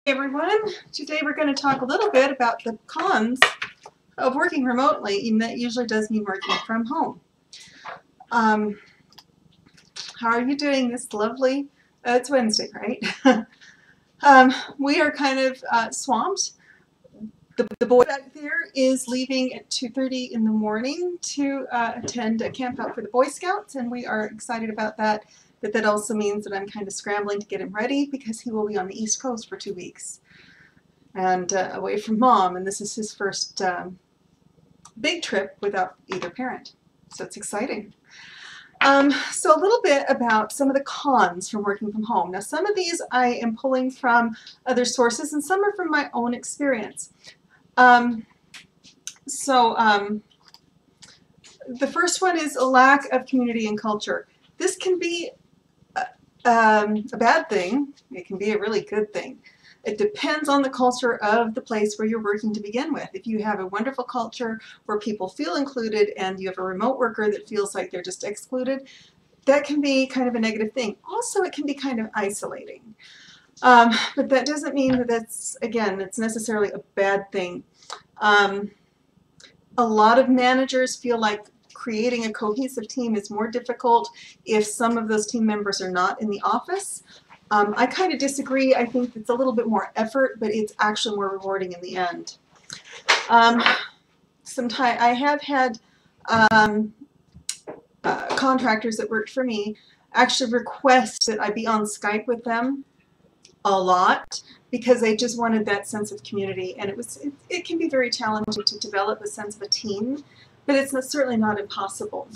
Everyone, today we're going to talk a little bit about the cons of working remotely, and that usually does mean working from home. How are you doing this lovely, it's Wednesday, right? We are kind of swamped. The boy back there is leaving at 2:30 in the morning to attend a camp out for the Boy Scouts, and we are excited about that. But that also means that I'm kind of scrambling to get him ready because he will be on the East Coast for 2 weeks and away from mom, and this is his first big trip without either parent, so it's exciting. So a little bit about some of the cons from working from home. Now, some of these I am pulling from other sources, and some are from my own experience. The first one is a lack of community and culture. This can be a bad thing. It can be a really good thing. It depends on the culture of the place where you're working to begin with. If you have a wonderful culture where people feel included and you have a remote worker that feels like they're just excluded, that can be kind of a negative thing. Also, it can be kind of isolating. But that doesn't mean that it's necessarily a bad thing. A lot of managers feel like creating a cohesive team is more difficult if some of those team members are not in the office. I kind of disagree. I think it's a little bit more effort, but it's actually more rewarding in the end. Sometimes I have had contractors that worked for me actually request that I be on Skype with them a lot because they just wanted that sense of community, and it can be very challenging to develop a sense of a team, but it's certainly not impossible.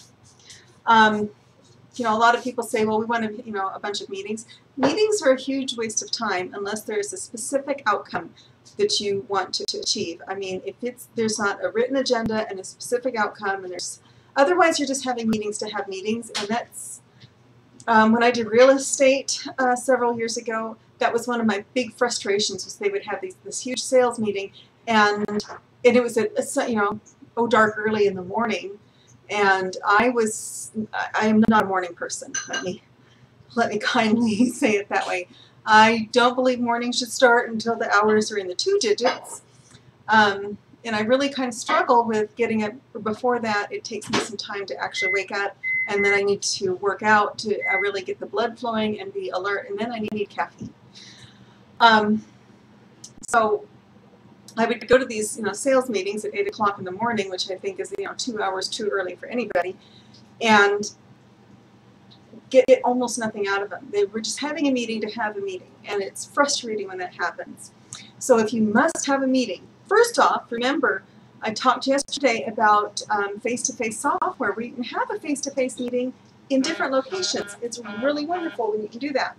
You know, a lot of people say, well, we want a bunch of meetings. Meetings are a huge waste of time unless there's a specific outcome that you want to achieve. I mean, if there's not a written agenda and a specific outcome, and otherwise you're just having meetings to have meetings, and that's when I did real estate several years ago. That was one of my big frustrations, was they would have this huge sales meeting, and it was dark early in the morning. And I am not a morning person. Let me kindly say it that way. I don't believe mornings should start until the hours are in the 2 digits. And I really kind of struggle with getting it before that. It takes me some time to actually wake up, and then I need to work out to really get the blood flowing and be alert, and then I need caffeine. So I would go to these, sales meetings at 8 o'clock in the morning, which I think is, 2 hours too early for anybody, and get almost nothing out of them. They were just having a meeting to have a meeting, and it's frustrating when that happens. So if you must have a meeting, first off, remember, I talked yesterday about face-to-face software, where you can have a face-to-face meeting in different locations. It's really wonderful when you can do that.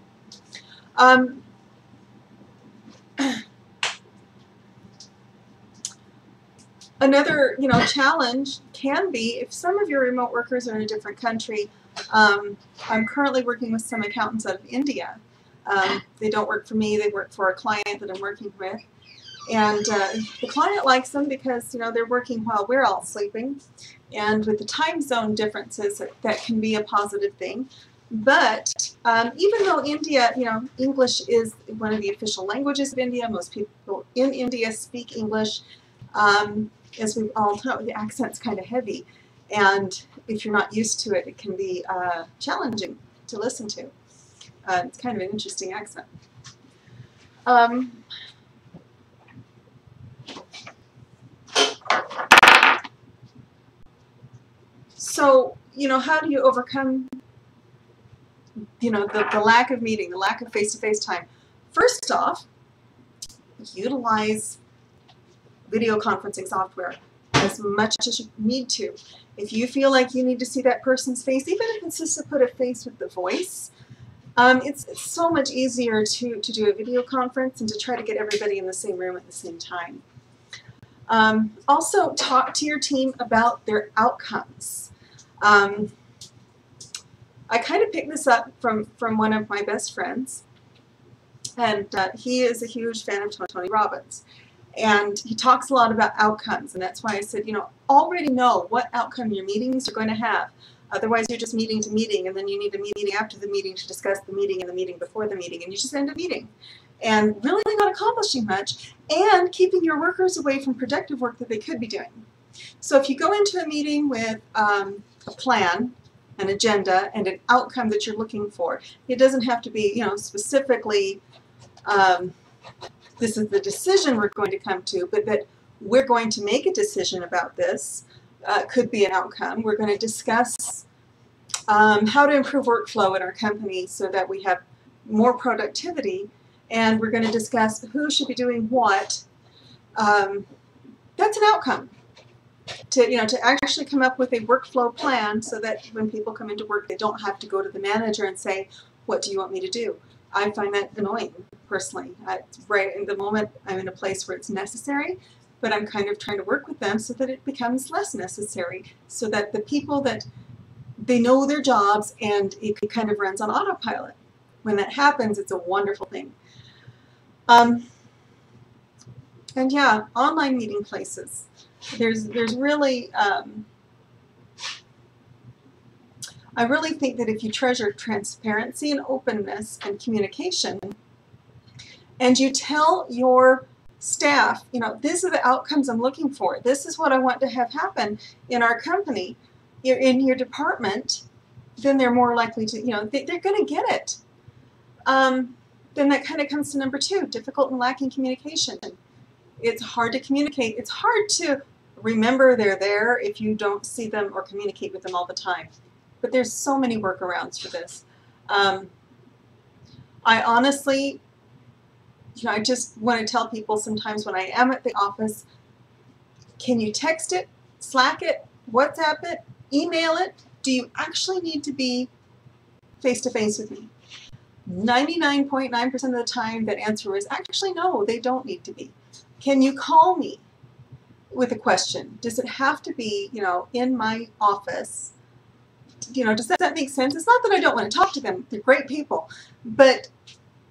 Another, challenge can be if some of your remote workers are in a different country. I'm currently working with some accountants out of India. They don't work for me, they work for a client that I'm working with. And the client likes them because, they're working while we're all sleeping. And with the time zone differences, that can be a positive thing. But even though India, English is one of the official languages of India, most people in India speak English. As we all know, the accent's kind of heavy, and if you're not used to it, it can be challenging to listen to. It's kind of an interesting accent. So, how do you overcome, the lack of meeting, the lack of face-to-face time? First off, utilize video conferencing software as much as you need to. If you feel like you need to see that person's face, even if it's just to put a face with the voice, it's so much easier to do a video conference and to try to get everybody in the same room at the same time. Also, talk to your team about their outcomes. I kind of picked this up from one of my best friends, and he is a huge fan of Tony Robbins. And he talks a lot about outcomes, and that's why I said, already know what outcome your meetings are going to have. Otherwise, you're just meeting to meeting, and then you need a meeting after the meeting to discuss the meeting and the meeting before the meeting, and you just end a meeting. and really not accomplishing much, and keeping your workers away from productive work that they could be doing. So if you go into a meeting with a plan, an agenda, and an outcome that you're looking for, it doesn't have to be, you know, specifically this is the decision we're going to come to, but that we're going to make a decision about this. Could be an outcome. We're going to discuss how to improve workflow in our company so that we have more productivity, and we're going to discuss who should be doing what. That's an outcome. To actually come up with a workflow plan so that when people come into work, they don't have to go to the manager and say, "What do you want me to do?" I find that annoying, personally. Right in the moment, I'm in a place where it's necessary, but I'm kind of trying to work with them so that it becomes less necessary, so that the people that they know their jobs and it kind of runs on autopilot. When that happens, it's a wonderful thing. And yeah, online meeting places. There's really, I really think that if you treasure transparency and openness and communication, and you tell your staff, you know, these are the outcomes I'm looking for, this is what I want to have happen in our company, in your department, then they're more likely to, you know, they're going to get it. Then that kind of comes to number 2, difficult and lacking communication. It's hard to communicate. It's hard to remember they're there if you don't see them or communicate with them all the time. But there's so many workarounds for this. I honestly, you know, I just want to tell people sometimes when I am at the office, can you text it, Slack it, WhatsApp it, email it? Do you actually need to be face-to-face with me? 99.9% of the time that answer is actually no, they don't need to be. Can you call me with a question? Does it have to be, you know, in my office? You know, does that make sense? It's not that I don't want to talk to them. They're great people. But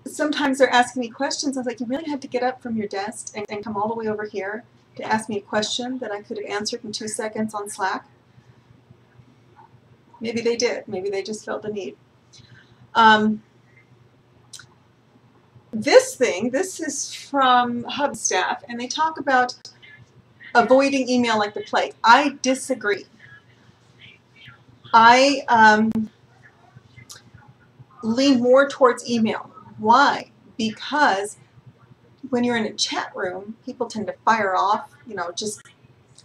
sometimes they're asking me questions. I was like, you really had to get up from your desk and come all the way over here to ask me a question that I could have answered in 2 seconds on Slack? Maybe they did. Maybe they just felt the need. This is from Hubstaff, and they talk about avoiding email like the plague. I disagree. I lean more towards email. Why? Because when you're in a chat room, people tend to fire off, you know,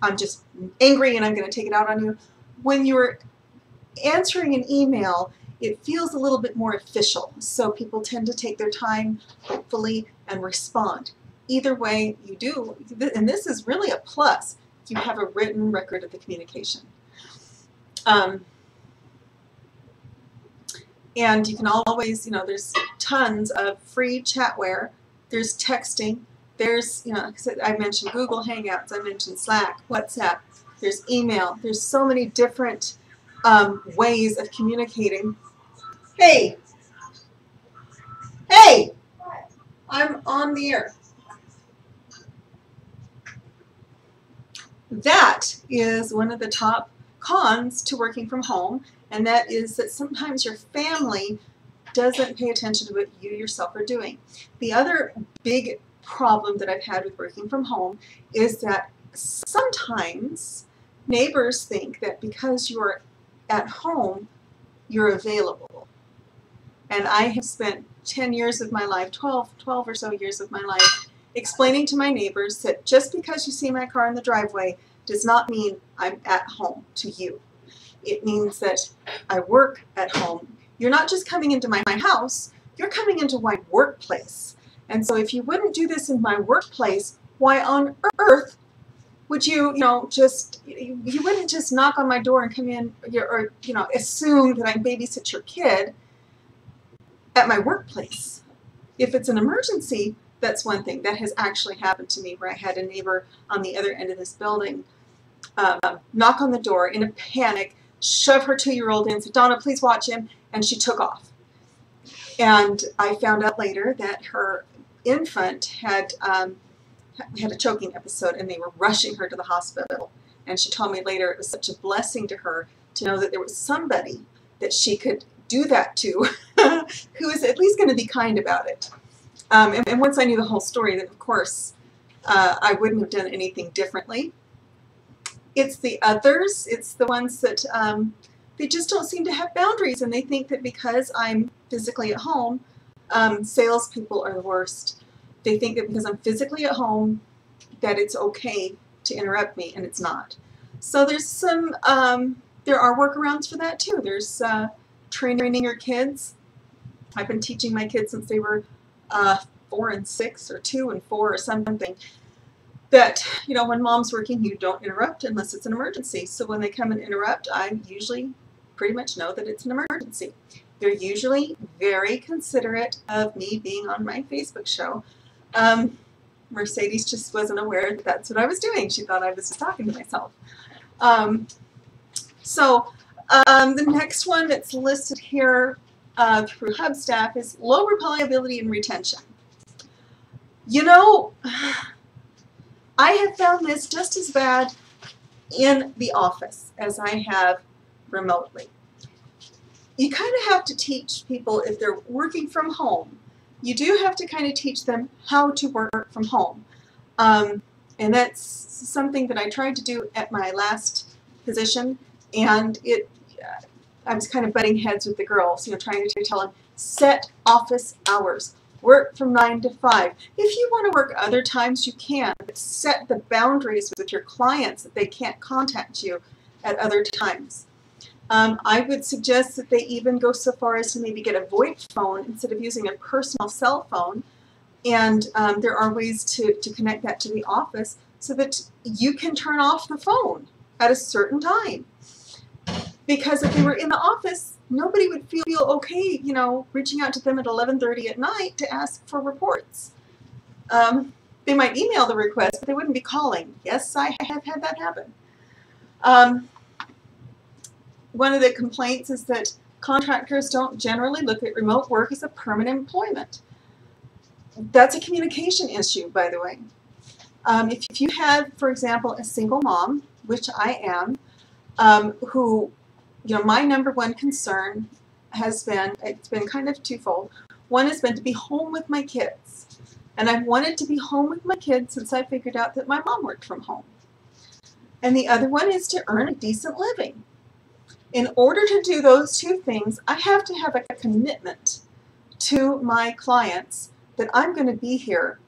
I'm just angry and I'm going to take it out on you. When you're answering an email, it feels a little bit more official, so people tend to take their time, hopefully, and respond. Either way you do, and this is really a plus, you have a written record of the communication. And you can always, you know, there's tons of free chatware, there's texting, there's, you know, I mentioned Google Hangouts, I mentioned Slack, WhatsApp, there's email, there's so many different ways of communicating. Hey! Hey! I'm on the air. That is one of the top cons to working from home, and that is that sometimes your family doesn't pay attention to what you yourself are doing. The other big problem that I've had with working from home is that sometimes neighbors think that because you're at home, you're available. And I have spent 10 years of my life, 12 or so years of my life, explaining to my neighbors that just because you see my car in the driveway does not mean I'm at home to you. It means that I work at home. You're not just coming into my house, you're coming into my workplace. And so if you wouldn't do this in my workplace, why on earth would you, you wouldn't just knock on my door and come in or, assume that I babysit your kid at my workplace. If it's an emergency, that's one thing. That has actually happened to me, where I had a neighbor on the other end of this building knock on the door in a panic, shove her 2-year-old in, and said, "Donna, please watch him," and she took off. And I found out later that her infant had a choking episode, and they were rushing her to the hospital. And she told me later it was such a blessing to her to know that there was somebody that she could do that to who is at least going to be kind about it. And once I knew the whole story, then of course I wouldn't have done anything differently. It's the others, it's the ones that they just don't seem to have boundaries, and they think that because I'm physically at home, salespeople are the worst. They think that because I'm physically at home that it's okay to interrupt me, and it's not. So there's some, there are workarounds for that too. There's training your kids. I've been teaching my kids since they were 4 and 6 or 2 and 4 or something, that, you know, when mom's working, you don't interrupt unless it's an emergency. So when they come and interrupt, I usually pretty much know that it's an emergency. They're usually very considerate of me being on my Facebook show. Mercedes just wasn't aware that that's what I was doing. She thought I was just talking to myself. The next one that's listed here through Hubstaff is low replyability and retention. You know, I have found this just as bad in the office as I have remotely. You kind of have to teach people, if they're working from home, you do have to kind of teach them how to work from home. And that's something that I tried to do at my last position, and I was kind of butting heads with the girls, you know, trying to tell them, set office hours. Work from 9 to 5. If you want to work other times, you can, but set the boundaries with your clients that they can't contact you at other times. I would suggest that they even go so far as to maybe get a VoIP phone instead of using a personal cell phone. And there are ways to connect that to the office so that you can turn off the phone at a certain time. Because if they were in the office, nobody would feel okay, you know, reaching out to them at 11:30 at night to ask for reports. They might email the request, but they wouldn't be calling. Yes, I have had that happen. One of the complaints is that contractors don't generally look at remote work as a permanent employment. That's a communication issue, by the way. If you have, for example, a single mom, which I am, who, you know, my number one concern has been, it's been kind of twofold. One has been to be home with my kids. And I've wanted to be home with my kids since I figured out that my mom worked from home. And the other one is to earn a decent living. In order to do those two things, I have to have a commitment to my clients that I'm going to be here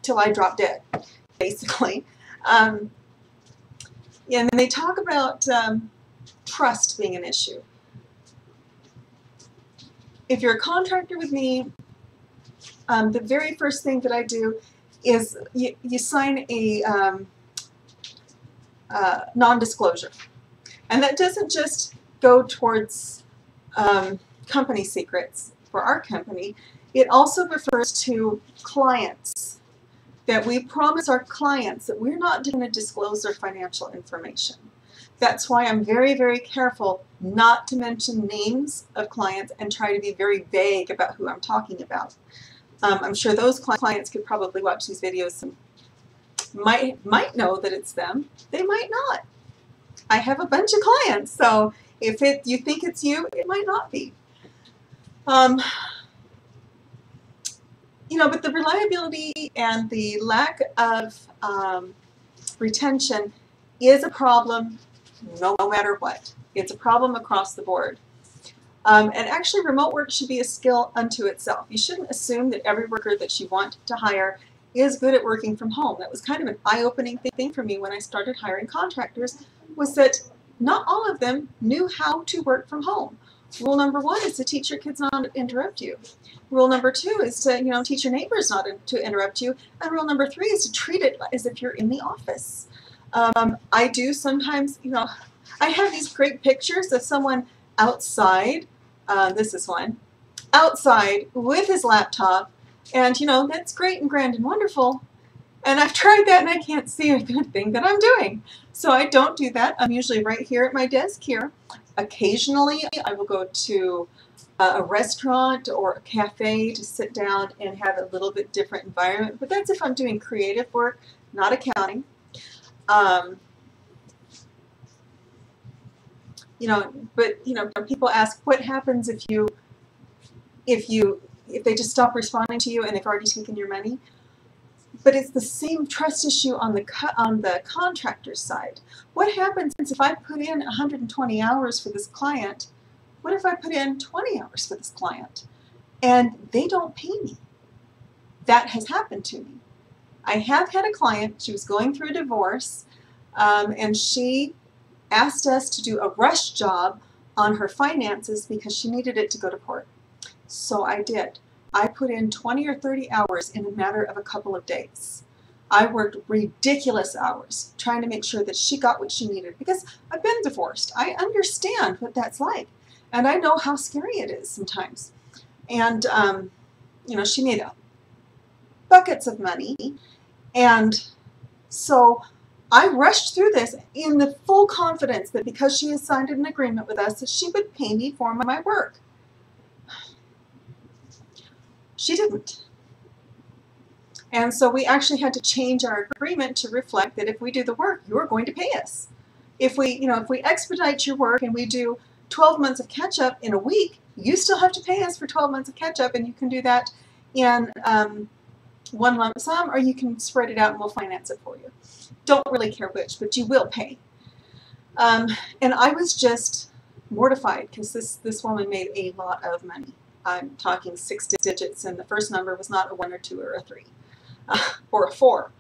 till I drop dead, basically. And they talk about trust being an issue. If you're a contractor with me, the very first thing that I do is you sign a non-disclosure. And that doesn't just go towards company secrets for our company. It also refers to clients, that we promise our clients that we're not going to disclose their financial information. That's why I'm very, very careful not to mention names of clients and try to be very vague about who I'm talking about. I'm sure those clients could probably watch these videos and might know that it's them. They might not. I have a bunch of clients, so if you think it's you, it might not be. You know, but the reliability and the lack of retention is a problem no matter what. It's a problem across the board. And actually, remote work should be a skill unto itself. You shouldn't assume that every worker that you want to hire is good at working from home. That was kind of an eye-opening thing for me when I started hiring contractors, was that not all of them knew how to work from home. Rule number 1 is to teach your kids not to interrupt you. Rule number 2 is to, you know, teach your neighbors not to interrupt you. And rule number 3 is to treat it as if you're in the office. I do sometimes, you know, I have these great pictures of someone outside. This is one. Outside with his laptop. And, you know, that's great and grand and wonderful. And I've tried that and I can't see a good thing that I'm doing. So I don't do that. I'm usually right here at my desk here. Occasionally, I will go to a restaurant or a cafe to sit down and have a little bit different environment. But that's if I'm doing creative work, not accounting. You know, but, you know, people ask, what happens if you if they just stop responding to you and they've already taken your money. But it's the same trust issue on the contractor's side. What happens if I put in 120 hours for this client? What if I put in 20 hours for this client and they don't pay me? That has happened to me. I have had a client, she was going through a divorce, and she asked us to do a rush job on her finances because she needed it to go to court. So I did. I put in 20 or 30 hours in a matter of a couple of days. I worked ridiculous hours trying to make sure that she got what she needed because I've been divorced. I understand what that's like, and I know how scary it is sometimes. And you know, she made buckets of money, and so I rushed through this in the full confidence that because she has signed an agreement with us that she would pay me for my work. She didn't. And so we actually had to change our agreement to reflect that if we do the work, you're going to pay us. If we expedite your work and we do 12 months of catch-up in a week, you still have to pay us for 12 months of catch-up, and you can do that in one lump sum, or you can spread it out and we'll finance it for you. Don't really care which, but you will pay. And I was just mortified because this woman made a lot of money. I'm talking 6 digits, and the first number was not a 1 or 2 or a 3 or a 4.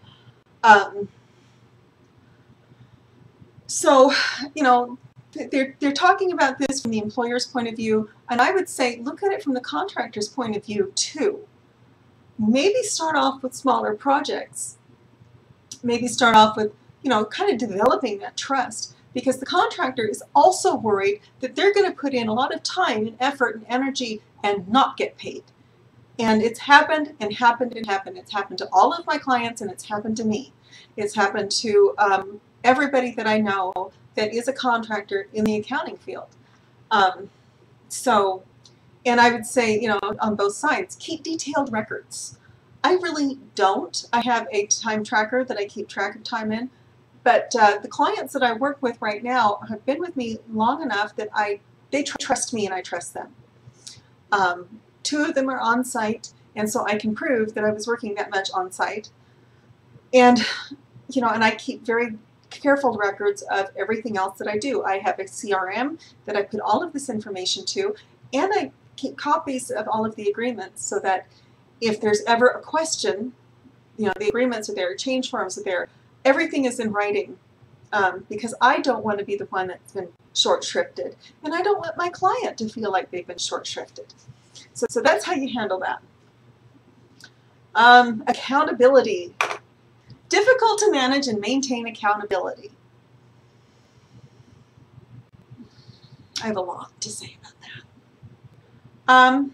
So, you know, they're talking about this from the employer's point of view, and I would say look at it from the contractor's point of view too. Maybe start off with smaller projects. Maybe start off with, you know, kind of developing that trust, because the contractor is also worried that they're going to put in a lot of time and effort and energy and not get paid. And it's happened and happened and happened. It's happened to all of my clients, and it's happened to me. It's happened to everybody that I know that is a contractor in the accounting field. And I would say, you know, on both sides, keep detailed records. I really don't. I have a time tracker that I keep track of time in, but the clients that I work with right now have been with me long enough that they trust me and I trust them. 2 of them are on site, and so I can prove that I was working that much on site. And, you know, and I keep very careful records of everything else that I do. I have a CRM that I put all of this information to, and I keep copies of all of the agreements so that if there's ever a question, you know, the agreements are there, change forms are there, everything is in writing, because I don't want to be the one that's been short-shrifted, and I don't want my client to feel like they've been short-shrifted. So that's how you handle that. Accountability. Difficult to manage and maintain accountability. I have a lot to say about that.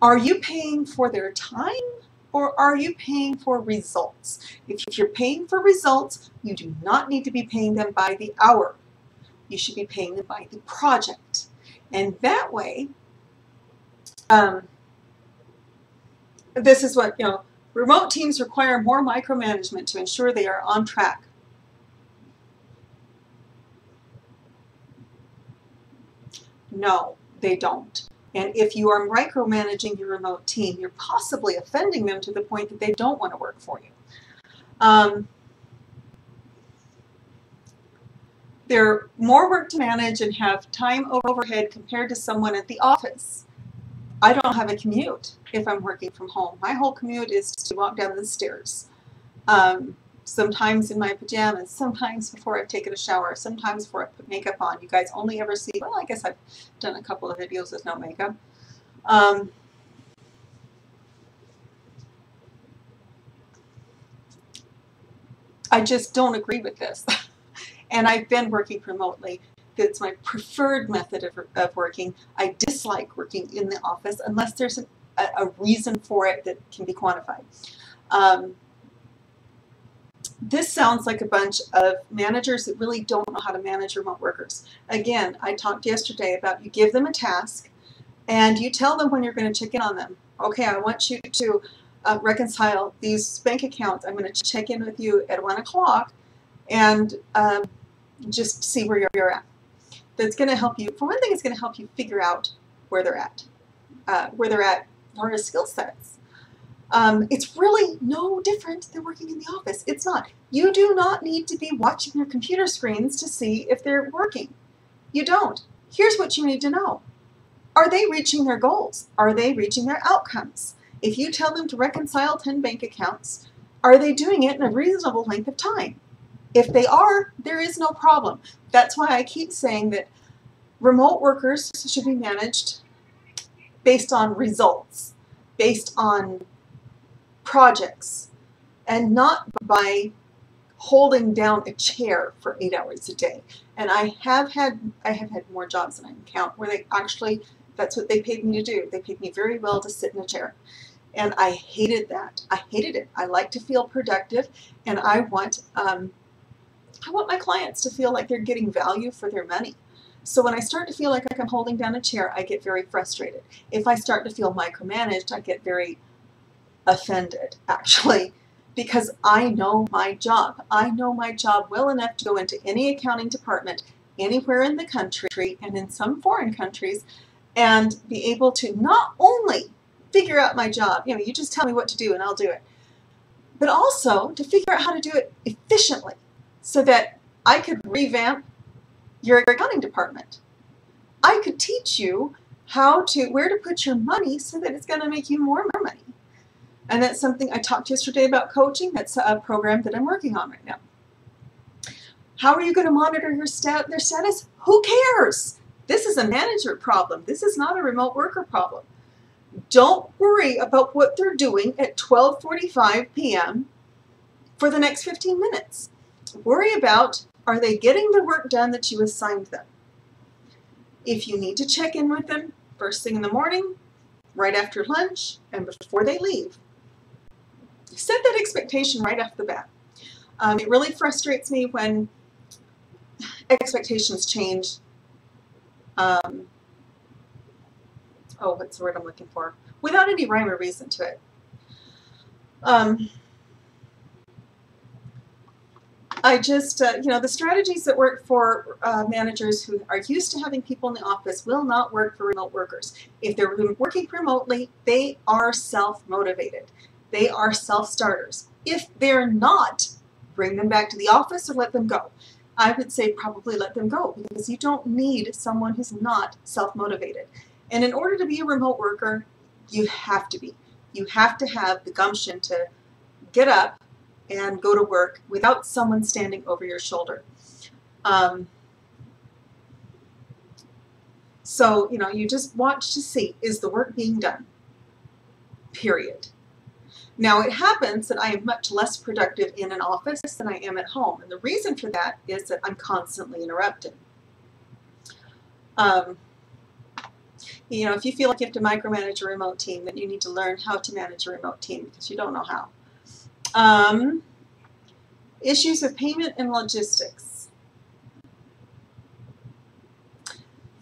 Are you paying for their time, or are you paying for results? If you're paying for results, you do not need to be paying them by the hour. You should be paying them by the project. And that way, this is what, you know, remote teams require more micromanagement to ensure they are on track. No, they don't. And if you are micromanaging your remote team, you're possibly offending them to the point that they don't want to work for you. They're more work to manage and have time overhead compared to someone at the office. I don't have a commute if I'm working from home. My whole commute is to walk down the stairs. Sometimes in my pajamas, sometimes before I've taken a shower, sometimes before I put makeup on. You guys only ever see, well, I guess I've done a couple of videos with no makeup. I just don't agree with this. And I've been working remotely. That's my preferred method of working. I dislike working in the office unless there's a reason for it that can be quantified. This sounds like a bunch of managers that really don't know how to manage remote workers. Again, I talked yesterday about you give them a task and you tell them when you're going to check in on them. Okay, I want you to reconcile these bank accounts. I'm going to check in with you at 1 o'clock and just see where you're at. That's going to help you. For one thing, it's going to help you figure out where they're at for their skill sets. It's really no different than working in the office. It's not. You do not need to be watching your computer screens to see if they're working. You don't. Here's what you need to know. Are they reaching their goals? Are they reaching their outcomes? If you tell them to reconcile 10 bank accounts, are they doing it in a reasonable length of time? If they are, there is no problem. That's why I keep saying that remote workers should be managed based on results, based on projects, and not by holding down a chair for 8 hours a day. And I have had more jobs than I can count where that's what they paid me to do. They paid me very well to sit in a chair. And I hated that. I hated it. I like to feel productive, and I want my clients to feel like they're getting value for their money. So when I start to feel like I'm holding down a chair, I get very frustrated. If I start to feel micromanaged, I get very offended, actually, because I know my job. I know my job well enough to go into any accounting department anywhere in the country and in some foreign countries and be able to not only figure out my job, you just tell me what to do and I'll do it, but also to figure out how to do it efficiently so that I could revamp your accounting department. I could teach you where to put your money so that it's going to make you more money. And that's something I talked yesterday about coaching. That's a program that I'm working on right now. How are you going to monitor their status? Who cares? This is a management problem. This is not a remote worker problem. Don't worry about what they're doing at 12:45 p.m. for the next 15 minutes. Worry about, are they getting the work done that you assigned them? If you need to check in with them first thing in the morning, right after lunch, and before they leave, set that expectation right off the bat. It really frustrates me when expectations change. What's the word I'm looking for? Without any rhyme or reason to it. The strategies that work for managers who are used to having people in the office will not work for remote workers. If they're working remotely, they are self-motivated. They are self-starters. If they're not, bring them back to the office or let them go. I would say probably let them go, because you don't need someone who's not self-motivated. And in order to be a remote worker, you have to be. You have to have the gumption to get up and go to work without someone standing over your shoulder. You just watch to see, is the work being done? Period. Now, it happens that I am much less productive in an office than I am at home. And the reason for that is that I'm constantly interrupted. If you feel like you have to micromanage a remote team, then you need to learn how to manage a remote team, because you don't know how. Issues of payment and logistics.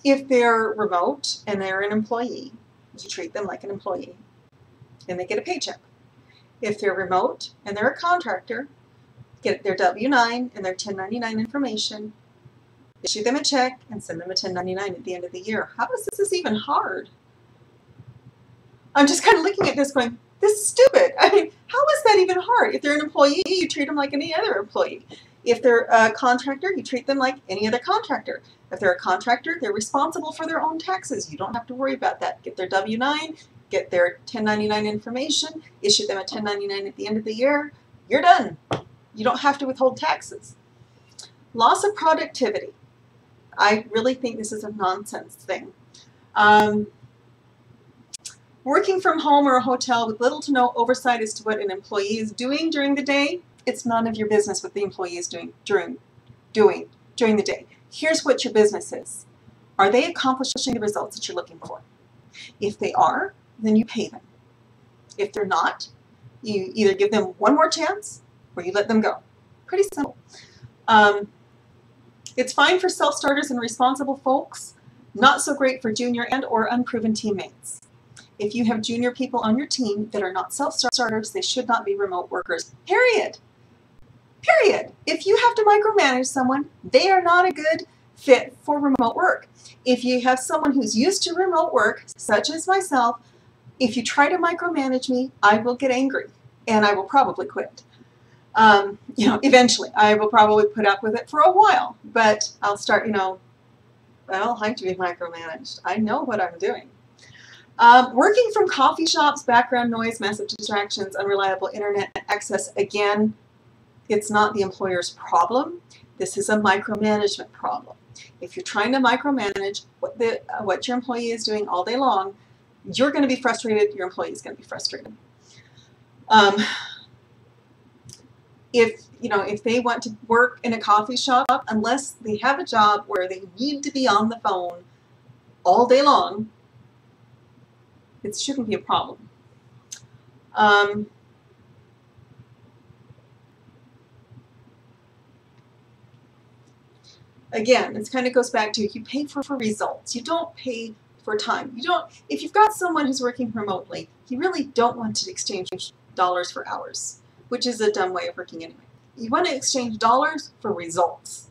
If they're remote and they're an employee, you treat them like an employee and they get a paycheck. If they're remote and they're a contractor, get their W-9 and their 1099 information, issue them a check, and send them a 1099 at the end of the year. How is this even hard? I'm just kind of looking at this going, this is stupid. I mean, how is that even hard? If they're an employee, you treat them like any other employee. If they're a contractor, you treat them like any other contractor. If they're a contractor, they're responsible for their own taxes. You don't have to worry about that. Get their W-9, get their 1099 information, issue them a 1099 at the end of the year. You're done. You don't have to withhold taxes. Loss of productivity. I really think this is a nonsense thing. Working from home or a hotel with little to no oversight as to what an employee is doing during the day, it's none of your business what the employee is doing during the day. Here's what your business is. Are they accomplishing the results that you're looking for? If they are, then you pay them. If they're not, you either give them one more chance or you let them go. Pretty simple. It's fine for self-starters and responsible folks, not so great for junior and or unproven teammates. If you have junior people on your team that are not self-starters, they should not be remote workers. Period. Period. If you have to micromanage someone, they are not a good fit for remote work. If you have someone who's used to remote work, such as myself, if you try to micromanage me, I will get angry and I will probably quit. Eventually, I will probably put up with it for a while, but I'll start, I don't like to be micromanaged. I know what I'm doing. Working from coffee shops, background noise, massive distractions, unreliable internet access. Again, it's not the employer's problem. This is a micromanagement problem. If you're trying to micromanage what your employee is doing all day long, you're going to be frustrated. Your employee is going to be frustrated. If they want to work in a coffee shop, unless they have a job where they need to be on the phone all day long, it shouldn't be a problem. Again, it kind of goes back to you pay for results. You don't pay for time. If you've got someone who's working remotely, you really don't want to exchange dollars for hours, which is a dumb way of working anyway. You want to exchange dollars for results.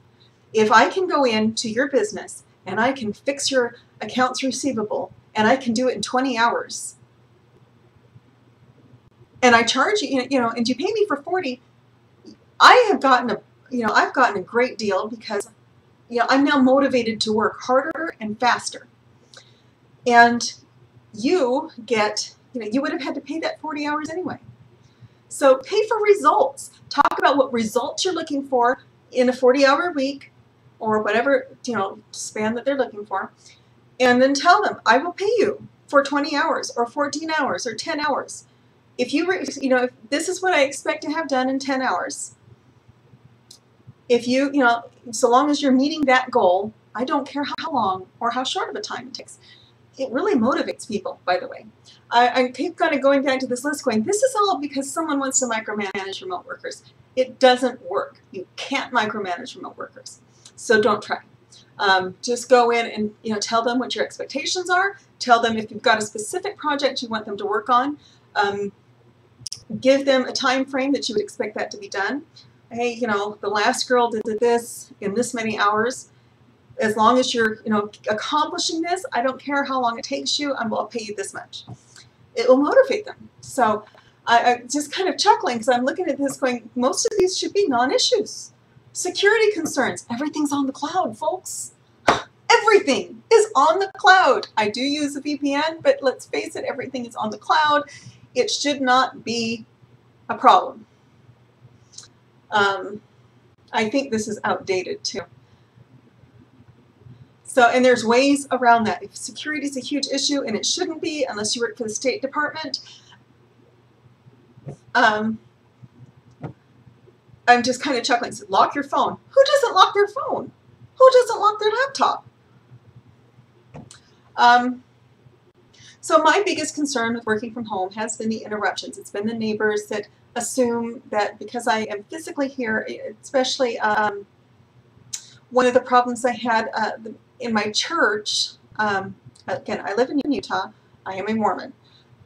If I can go into your business and I can fix your accounts receivable and I can do it in 20 hours, and I charge you, and you pay me for 40, I have gotten I've gotten a great deal because I'm now motivated to work harder and faster. And you get, you would have had to pay that 40 hours anyway. So pay for results. Talk about what results you're looking for in a 40-hour week or whatever, span that they're looking for. And then tell them, I will pay you for 20 hours or 14 hours or 10 hours. If if this is what I expect to have done in 10 hours, so long as you're meeting that goal, I don't care how long or how short of a time it takes. It really motivates people, by the way. I keep kind of going back to this list going, this is all because someone wants to micromanage remote workers. It doesn't work. You can't micromanage remote workers. So don't try. Just go in and tell them what your expectations are. Tell them if you've got a specific project you want them to work on. Give them a time frame that you would expect that to be done. Hey, the last girl did this in this many hours. As long as you're, accomplishing this, I don't care how long it takes you, I'll pay you this much. It will motivate them. So I'm just kind of chuckling because I'm looking at this going, most of these should be non-issues. Security concerns. Everything's on the cloud, folks. Everything is on the cloud. I do use a VPN, but let's face it, everything is on the cloud. It should not be a problem. I think this is outdated too. So, and there's ways around that. If security is a huge issue, and it shouldn't be unless you work for the State Department, I'm just kind of chuckling. So lock your phone. Who doesn't lock their phone? Who doesn't lock their laptop? So my biggest concern with working from home has been the interruptions. It's been the neighbors that assume that because I am physically here, especially one of the problems I had in my church, again, I live in Utah, I am a Mormon.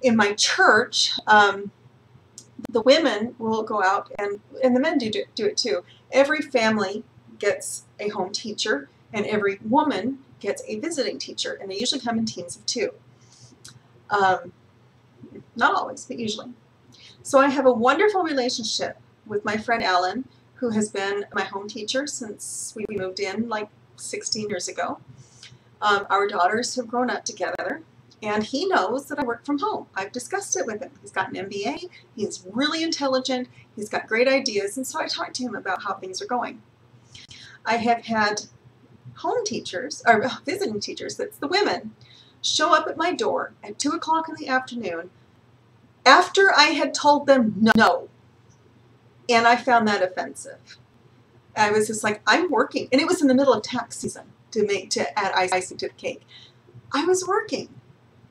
In my church, the women will go out, and the men do it too. Every family gets a home teacher, and every woman gets a visiting teacher, and they usually come in teams of 2. Not always, but usually. So I have a wonderful relationship with my friend Alan, who has been my home teacher since we moved in like 16 years ago. Our daughters have grown up together, and he knows that I work from home. I've discussed it with him. He's got an MBA, he's really intelligent, he's got great ideas, and so I talked to him about how things are going. I have had home teachers, or visiting teachers, that's the women, show up at my door at 2 o'clock in the afternoon after I had told them no. And I found that offensive. I was just like, I'm working. And it was in the middle of tax season to add icing to the cake. I was working.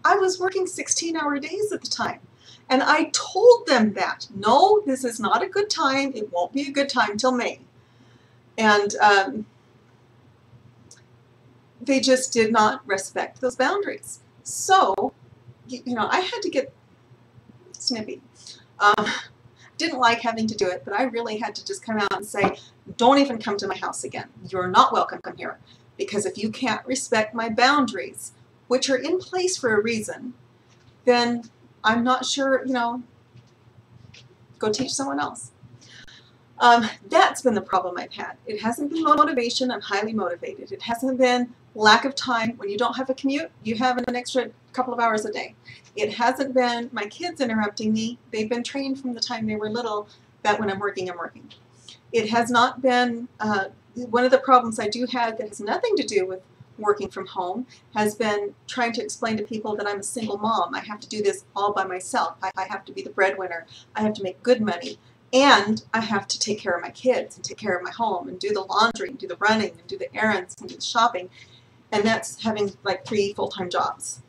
I was working 16-hour days at the time. And I told them that, no, this is not a good time. It won't be a good time till May. And they just did not respect those boundaries. So, I had to get snippy. Didn't like having to do it, but I really had to just come out and say, don't even come to my house again. You're not welcome here. Because if you can't respect my boundaries, which are in place for a reason, then I'm not sure, go teach someone else. That's been the problem I've had. It hasn't been motivation. I'm highly motivated. It hasn't been lack of time. When you don't have a commute, you have an extra couple of hours a day. It hasn't been my kids interrupting me. They've been trained from the time they were little that when I'm working, I'm working. It has not been, one of the problems I do have that has nothing to do with working from home has been trying to explain to people that I'm a single mom. I have to do this all by myself. I have to be the breadwinner. I have to make good money. And I have to take care of my kids and take care of my home and do the laundry and do the running and do the errands and do the shopping. And that's having like 3 full-time jobs.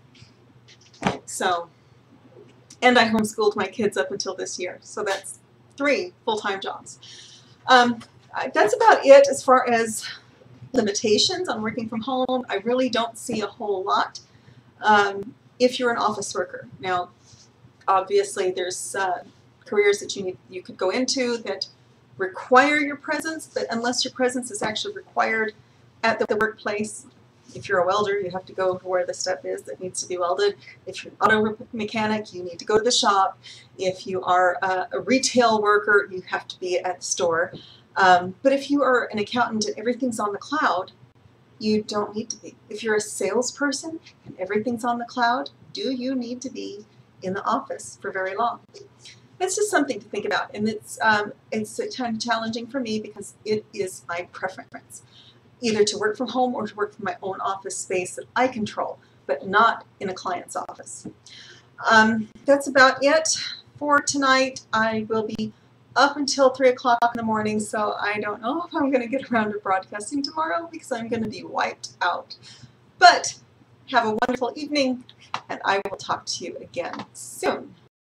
So, and I homeschooled my kids up until this year. So that's 3 full-time jobs. That's about it as far as limitations on working from home. I really don't see a whole lot if you're an office worker. Now, obviously there's careers that you could go into that require your presence, but unless your presence is actually required at the workplace, if you're a welder, you have to go where the stuff is that needs to be welded. If you're an auto mechanic, you need to go to the shop. If you are a retail worker, you have to be at the store. But if you are an accountant and everything's on the cloud, you don't need to be. If you're a salesperson and everything's on the cloud, do you need to be in the office for very long? It's just something to think about, and it's kind of challenging for me because it is my preference, either to work from home or to work from my own office space that I control, but not in a client's office. That's about it for tonight. I will be up until 3 o'clock in the morning, so I don't know if I'm going to get around to broadcasting tomorrow because I'm going to be wiped out. But have a wonderful evening, and I will talk to you again soon.